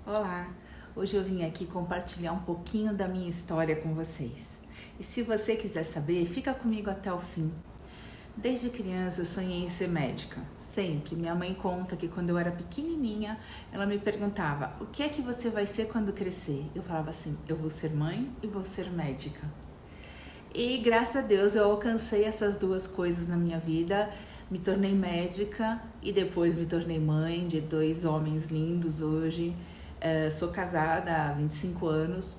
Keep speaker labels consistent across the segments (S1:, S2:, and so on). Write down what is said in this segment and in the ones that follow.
S1: Olá! Hoje eu vim aqui compartilhar um pouquinho da minha história com vocês. E se você quiser saber, fica comigo até o fim. Desde criança eu sonhei em ser médica, sempre. Minha mãe conta que quando eu era pequenininha, ela me perguntava: o que é que você vai ser quando crescer? Eu falava assim: eu vou ser mãe e vou ser médica. E graças a Deus eu alcancei essas duas coisas na minha vida. Me tornei médica e depois me tornei mãe de dois homens lindos hoje. Sou casada há 25 anos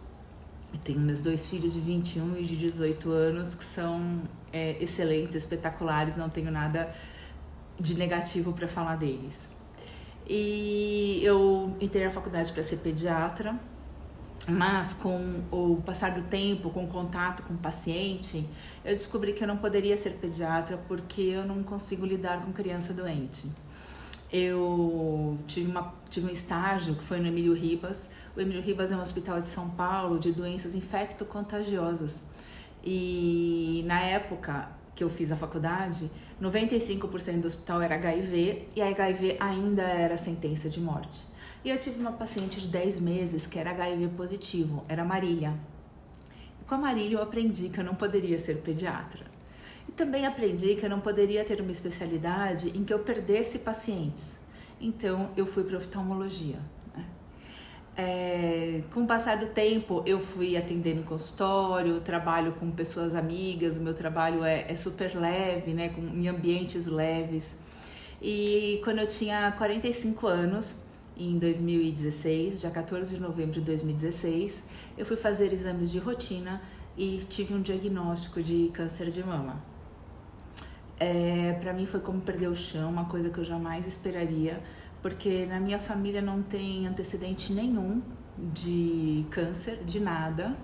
S1: e tenho meus dois filhos de 21 e de 18 anos que são excelentes, espetaculares, não tenho nada de negativo para falar deles. E eu entrei na faculdade para ser pediatra, mas com o passar do tempo, com o contato com o paciente, eu descobri que eu não poderia ser pediatra porque eu não consigo lidar com criança doente. Eu tive um estágio que foi no Emílio Ribas. O Emílio Ribas é um hospital de São Paulo de doenças infecto-contagiosas. E na época que eu fiz a faculdade, 95% do hospital era HIV e a HIV ainda era sentença de morte. E eu tive uma paciente de 10 meses que era HIV positivo, era a Marília. E com a Marília eu aprendi que eu não poderia ser pediatra. E também aprendi que eu não poderia ter uma especialidade em que eu perdesse pacientes. Então eu fui para oftalmologia. Com o passar do tempo eu fui atender no consultório, trabalho com pessoas amigas, o meu trabalho é super leve, né, em ambientes leves. E quando eu tinha 45 anos, em 2016, dia 14 de novembro de 2016, eu fui fazer exames de rotina e tive um diagnóstico de câncer de mama. Para mim foi como perder o chão, uma coisa que eu jamais esperaria, porque na minha família não tem antecedente nenhum de câncer, de nada.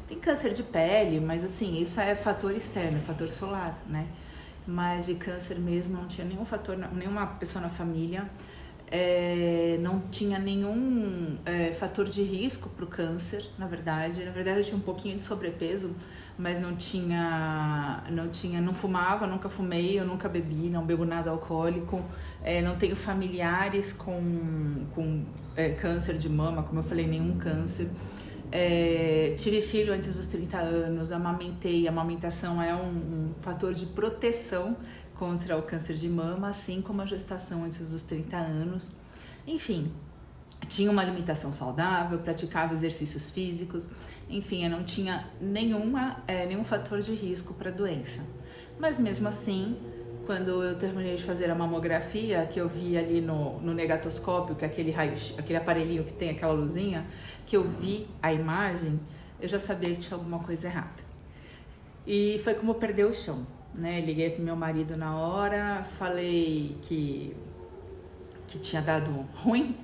S1: Tem câncer de pele, mas assim, isso é fator externo, fator solar, né? Mas de câncer mesmo não tinha nenhum fator, nenhuma pessoa na família. Não tinha nenhum fator de risco para o câncer, na verdade. Na verdade eu tinha um pouquinho de sobrepeso, mas não fumava, nunca fumei, eu nunca bebi, não bebo nada alcoólico, não tenho familiares com câncer de mama, como eu falei, nenhum câncer. Tive filho antes dos 30 anos, amamentei. A amamentação é um fator de proteção contra o câncer de mama, assim como a gestação antes dos 30 anos. Enfim, tinha uma alimentação saudável, praticava exercícios físicos, enfim, eu não tinha nenhum fator de risco para a doença. Mas mesmo assim, quando eu terminei de fazer a mamografia, que eu vi ali no negatoscópio, que é aquele aparelhinho que tem aquela luzinha, que eu vi a imagem, eu já sabia que tinha alguma coisa errada. E foi como perder o chão, né? Liguei pro meu marido na hora, falei que tinha dado ruim.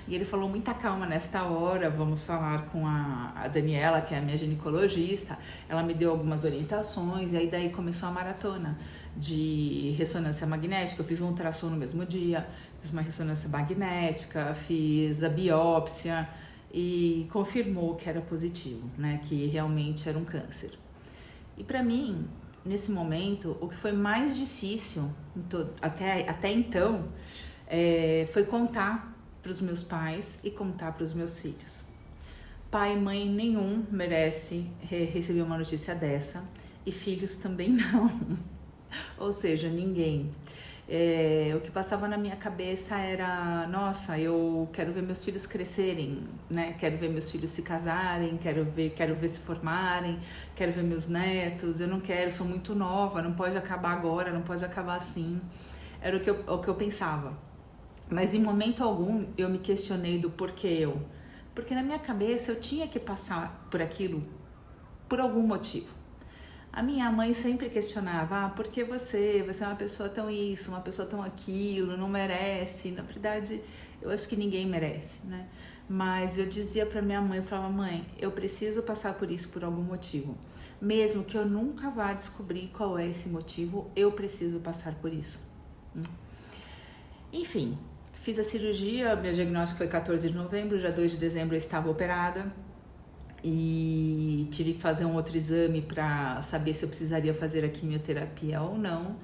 S1: E ele falou: muita calma nesta hora, vamos falar com a Daniela, que é a minha ginecologista. Ela me deu algumas orientações e aí daí começou a maratona de ressonância magnética. Eu fiz um ultrassom no mesmo dia, fiz uma ressonância magnética, fiz a biópsia e confirmou que era positivo, né, que realmente era um câncer. E para mim, nesse momento, o que foi mais difícil até então foi contar para os meus pais e contar para os meus filhos. Pai e mãe nenhum merece receber uma notícia dessa, e filhos também não. Ou seja, ninguém. O que passava na minha cabeça era: nossa, eu quero ver meus filhos crescerem, né? Quero ver meus filhos se casarem, quero ver se formarem, quero ver meus netos. Eu não quero, sou muito nova, não pode acabar agora, não pode acabar assim. Era o que eu pensava. Mas em momento algum eu me questionei do porquê eu. Porque na minha cabeça eu tinha que passar por aquilo por algum motivo. A minha mãe sempre questionava: por que você é uma pessoa tão isso, uma pessoa tão aquilo, não merece. Na verdade, eu acho que ninguém merece, né? Mas eu dizia pra minha mãe, eu falava: mãe, eu preciso passar por isso por algum motivo. Mesmo que eu nunca vá descobrir qual é esse motivo, eu preciso passar por isso. Enfim, fiz a cirurgia, meu diagnóstico foi 14 de novembro, já 2 de dezembro eu estava operada. E tive que fazer um outro exame para saber se eu precisaria fazer a quimioterapia ou não.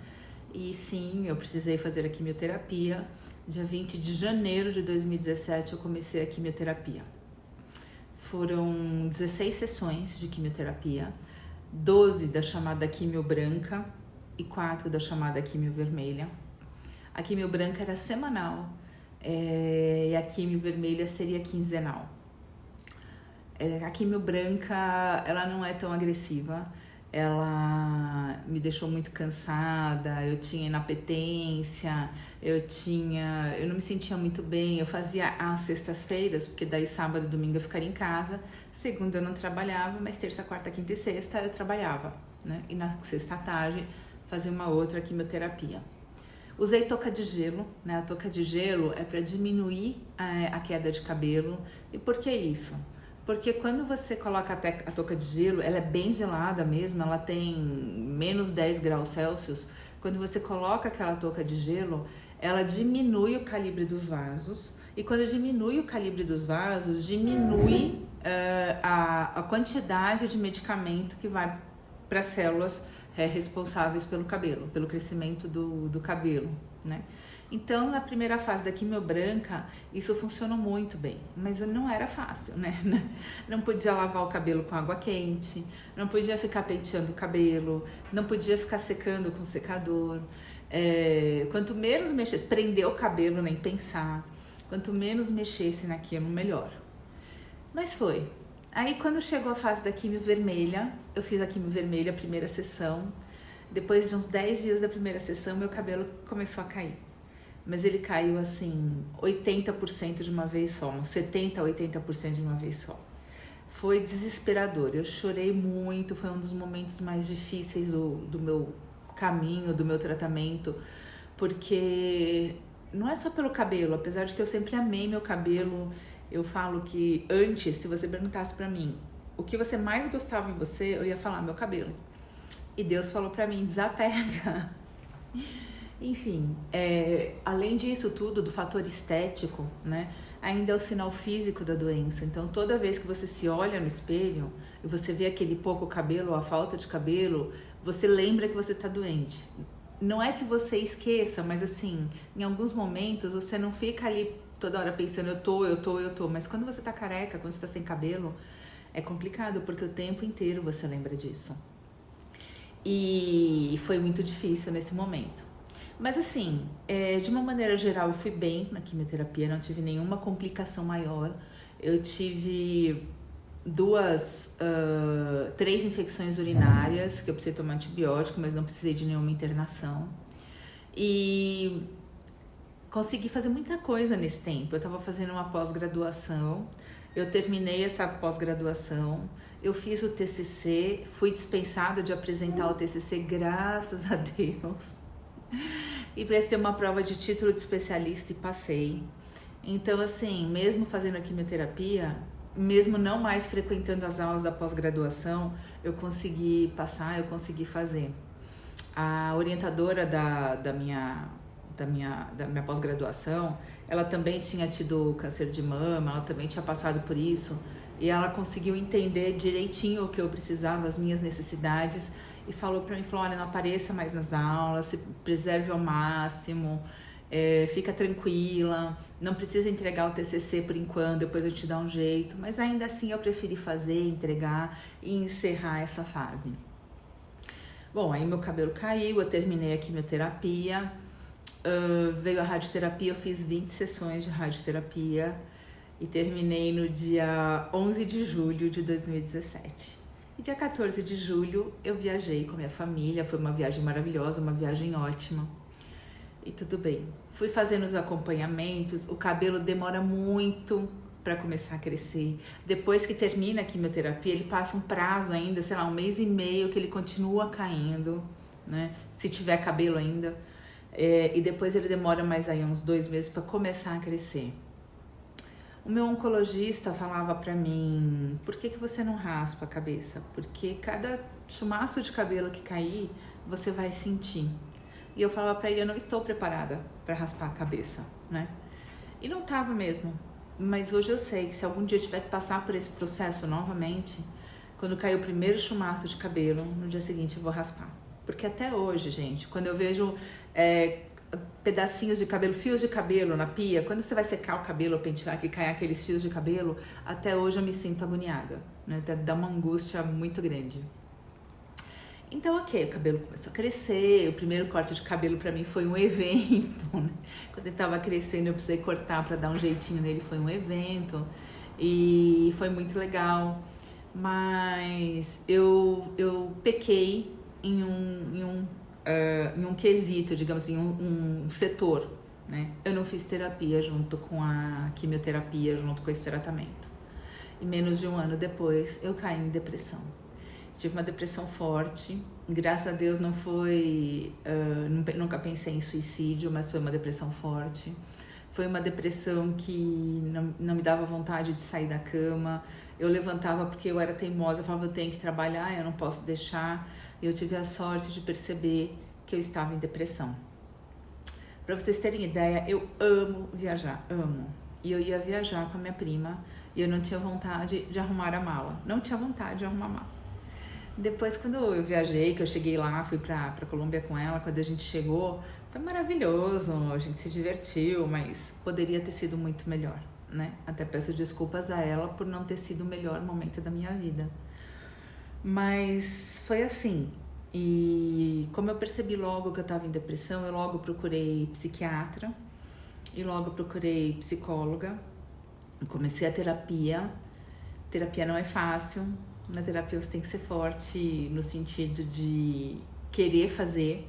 S1: E sim, eu precisei fazer a quimioterapia. Dia 20 de janeiro de 2017 eu comecei a quimioterapia. Foram 16 sessões de quimioterapia, 12 da chamada quimio branca e 4 da chamada quimio vermelha. A quimio branca era semanal e a quimio vermelha seria quinzenal. A quimio branca, ela não é tão agressiva, ela me deixou muito cansada, eu tinha inapetência, eu não me sentia muito bem, eu fazia às sextas-feiras, porque daí sábado e domingo eu ficaria em casa, segunda eu não trabalhava, mas terça, quarta, quinta e sexta eu trabalhava, né? E na sexta à tarde fazia uma outra quimioterapia. Usei touca de gelo, né? A touca de gelo é para diminuir a queda de cabelo. E por que isso? Porque quando você coloca a touca de gelo, ela é bem gelada mesmo, ela tem menos 10 graus Celsius. Quando você coloca aquela touca de gelo, ela diminui o calibre dos vasos. E quando diminui o calibre dos vasos, diminui a quantidade de medicamento que vai para as células responsáveis pelo cabelo, pelo crescimento do cabelo, né? Então, na primeira fase da quimio branca, isso funcionou muito bem, mas não era fácil, né? Não podia lavar o cabelo com água quente, não podia ficar penteando o cabelo, não podia ficar secando com secador. Quanto menos mexesse, prender o cabelo, nem pensar. Quanto menos mexesse naquilo, melhor. Mas foi. Aí, quando chegou a fase da quimio vermelha, eu fiz a quimio vermelha, a primeira sessão. Depois de uns 10 dias da primeira sessão, meu cabelo começou a cair. Mas ele caiu assim, 80% de uma vez só, uns 70% a 80% de uma vez só. Foi desesperador, eu chorei muito, foi um dos momentos mais difíceis do meu caminho, do meu tratamento, porque não é só pelo cabelo, apesar de que eu sempre amei meu cabelo. Eu falo que antes, se você perguntasse pra mim o que você mais gostava em você, eu ia falar meu cabelo. E Deus falou pra mim, desapega. Enfim, além disso tudo, do fator estético, né, ainda é o sinal físico da doença. Então, toda vez que você se olha no espelho e você vê aquele pouco cabelo ou a falta de cabelo, você lembra que você está doente. Não é que você esqueça, mas assim, em alguns momentos você não fica ali toda hora pensando eu tô. Mas quando você tá careca, quando você tá sem cabelo, é complicado, porque o tempo inteiro você lembra disso. E foi muito difícil nesse momento. Mas assim, de uma maneira geral, eu fui bem na quimioterapia, não tive nenhuma complicação maior. Eu tive 3 infecções urinárias, que eu precisei tomar antibiótico, mas não precisei de nenhuma internação. E consegui fazer muita coisa nesse tempo. Eu estava fazendo uma pós-graduação, eu terminei essa pós-graduação, eu fiz o TCC, fui dispensada de apresentar o TCC, graças a Deus. E prestei uma prova de título de especialista e passei. Então, assim, mesmo fazendo a quimioterapia, mesmo não mais frequentando as aulas da pós-graduação, eu consegui passar, eu consegui fazer. A orientadora da minha pós-graduação, ela também tinha tido câncer de mama, ela também tinha passado por isso, e ela conseguiu entender direitinho o que eu precisava, as minhas necessidades, e falou pra mim, olha, não apareça mais nas aulas, se preserve ao máximo, fica tranquila, não precisa entregar o TCC por enquanto, depois eu te dar um jeito, mas ainda assim eu preferi fazer, entregar e encerrar essa fase. Bom, aí meu cabelo caiu, eu terminei a quimioterapia, veio a radioterapia, eu fiz 20 sessões de radioterapia e terminei no dia 11 de julho de 2017. E dia 14 de julho eu viajei com a minha família, foi uma viagem maravilhosa, uma viagem ótima. E tudo bem. Fui fazendo os acompanhamentos, o cabelo demora muito para começar a crescer. Depois que termina a quimioterapia, ele passa um prazo ainda, sei lá, 1 mês e meio que ele continua caindo, né? Se tiver cabelo ainda. E depois ele demora mais aí uns 2 meses para começar a crescer. O meu oncologista falava pra mim, por que você não raspa a cabeça? Porque cada chumaço de cabelo que cair, você vai sentir. E eu falava pra ele, eu não estou preparada para raspar a cabeça, né? E não tava mesmo. Mas hoje eu sei que se algum dia eu tiver que passar por esse processo novamente, quando cair o primeiro chumaço de cabelo, no dia seguinte eu vou raspar. Porque até hoje, gente, quando eu vejo pedacinhos de cabelo, fios de cabelo na pia. Quando você vai secar o cabelo ou pentear, que cai aqueles fios de cabelo, até hoje eu me sinto agoniada, né? Dá uma angústia muito grande. Então, ok, o cabelo começou a crescer, o primeiro corte de cabelo pra mim foi um evento, né? Quando ele tava crescendo, eu precisei cortar pra dar um jeitinho nele, foi um evento, e foi muito legal. Mas eu pequei em um quesito, digamos assim, um setor, né? Eu não fiz terapia junto com a quimioterapia, junto com esse tratamento. E menos de um ano depois, eu caí em depressão. Tive uma depressão forte, graças a Deus não foi, nunca pensei em suicídio, mas foi uma depressão forte. Foi uma depressão que não me dava vontade de sair da cama. Eu levantava porque eu era teimosa, eu falava, eu tenho que trabalhar, eu não posso deixar. E eu tive a sorte de perceber que eu estava em depressão. Para vocês terem ideia, eu amo viajar, amo. E eu ia viajar com a minha prima e eu não tinha vontade de arrumar a mala. Não tinha vontade de arrumar a mala. Depois, quando eu viajei, que eu cheguei lá, fui pra Colômbia com ela, quando a gente chegou, foi maravilhoso, a gente se divertiu, mas poderia ter sido muito melhor, né? Até peço desculpas a ela por não ter sido o melhor momento da minha vida. Mas foi assim, e como eu percebi logo que eu estava em depressão, eu logo procurei psiquiatra e logo procurei psicóloga, comecei a terapia. Terapia não é fácil. Na terapia você tem que ser forte no sentido de querer fazer,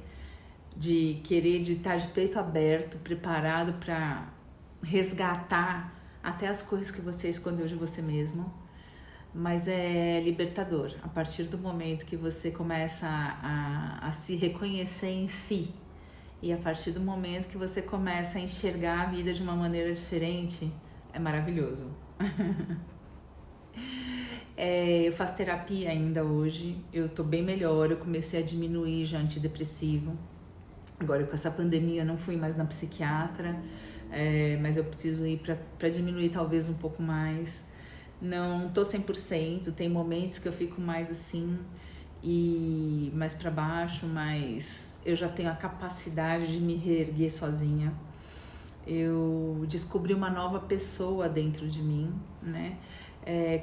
S1: de estar de peito aberto, preparado para resgatar até as coisas que você escondeu de você mesmo. Mas é libertador, a partir do momento que você começa a se reconhecer em si e a partir do momento que você começa a enxergar a vida de uma maneira diferente, é maravilhoso. Eu faço terapia ainda hoje, eu tô bem melhor, eu comecei a diminuir já antidepressivo. Agora com essa pandemia eu não fui mais na psiquiatra, mas eu preciso ir para diminuir talvez um pouco mais. Não tô 100%, tem momentos que eu fico mais assim e mais para baixo, mas eu já tenho a capacidade de me reerguer sozinha. Eu descobri uma nova pessoa dentro de mim, né?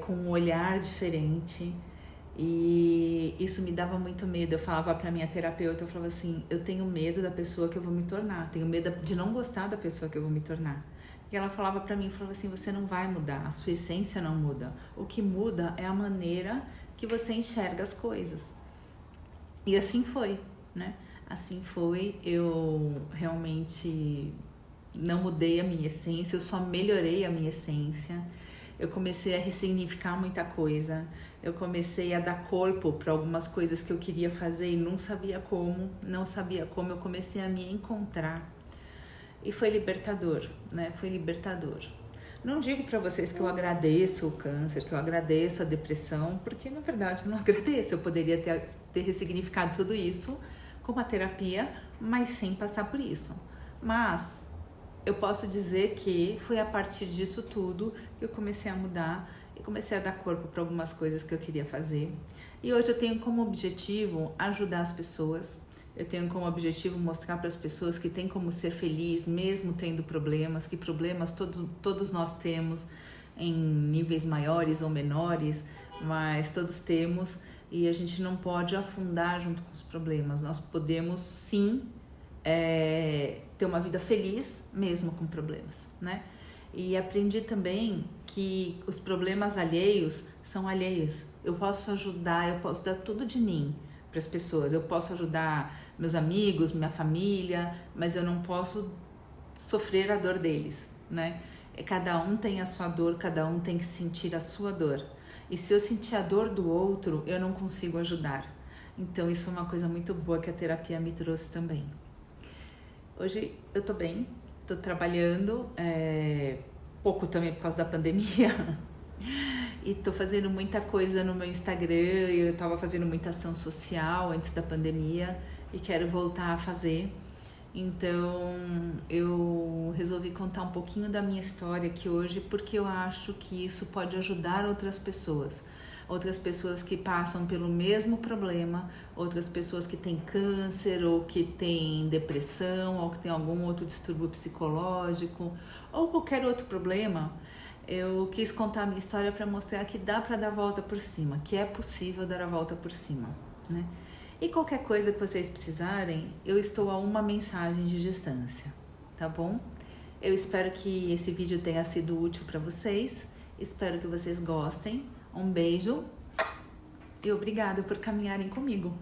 S1: Com um olhar diferente, e isso me dava muito medo. Eu falava pra minha terapeuta, eu falava assim, eu tenho medo da pessoa que eu vou me tornar, tenho medo de não gostar da pessoa que eu vou me tornar. E ela falava pra mim, falava assim, você não vai mudar, a sua essência não muda, o que muda é a maneira que você enxerga as coisas. E assim foi, né? Assim foi, eu realmente não mudei a minha essência, eu só melhorei a minha essência. Eu comecei a ressignificar muita coisa, eu comecei a dar corpo para algumas coisas que eu queria fazer e não sabia como, eu comecei a me encontrar. E foi libertador, né? Foi libertador. Não digo para vocês que eu agradeço o câncer, que eu agradeço a depressão, porque na verdade eu não agradeço. Eu poderia ter ressignificado tudo isso com uma terapia, mas sem passar por isso. Mas eu posso dizer que foi a partir disso tudo que eu comecei a mudar e comecei a dar corpo para algumas coisas que eu queria fazer. E hoje eu tenho como objetivo ajudar as pessoas. Eu tenho como objetivo mostrar para as pessoas que tem como ser feliz, mesmo tendo problemas, que problemas todos nós temos em níveis maiores ou menores, mas todos temos, e a gente não pode afundar junto com os problemas. Nós podemos sim ter uma vida feliz mesmo com problemas, né? E aprendi também que os problemas alheios são alheios. Eu posso ajudar, eu posso dar tudo de mim para as pessoas. Eu posso ajudar meus amigos, minha família, mas eu não posso sofrer a dor deles, né? Cada um tem a sua dor, cada um tem que sentir a sua dor. E se eu sentir a dor do outro, eu não consigo ajudar. Então isso é uma coisa muito boa que a terapia me trouxe também. Hoje eu tô bem, tô trabalhando, pouco também por causa da pandemia, e tô fazendo muita coisa no meu Instagram. Eu tava fazendo muita ação social antes da pandemia e quero voltar a fazer. Então eu resolvi contar um pouquinho da minha história aqui hoje, porque eu acho que isso pode ajudar outras pessoas que passam pelo mesmo problema, outras pessoas que têm câncer, ou que têm depressão, ou que têm algum outro distúrbio psicológico, ou qualquer outro problema. Eu quis contar a minha história para mostrar que dá para dar a volta por cima, que é possível dar a volta por cima, né? E qualquer coisa que vocês precisarem, eu estou a uma mensagem de distância, tá bom? Eu espero que esse vídeo tenha sido útil para vocês, espero que vocês gostem. Um beijo e obrigado por caminharem comigo.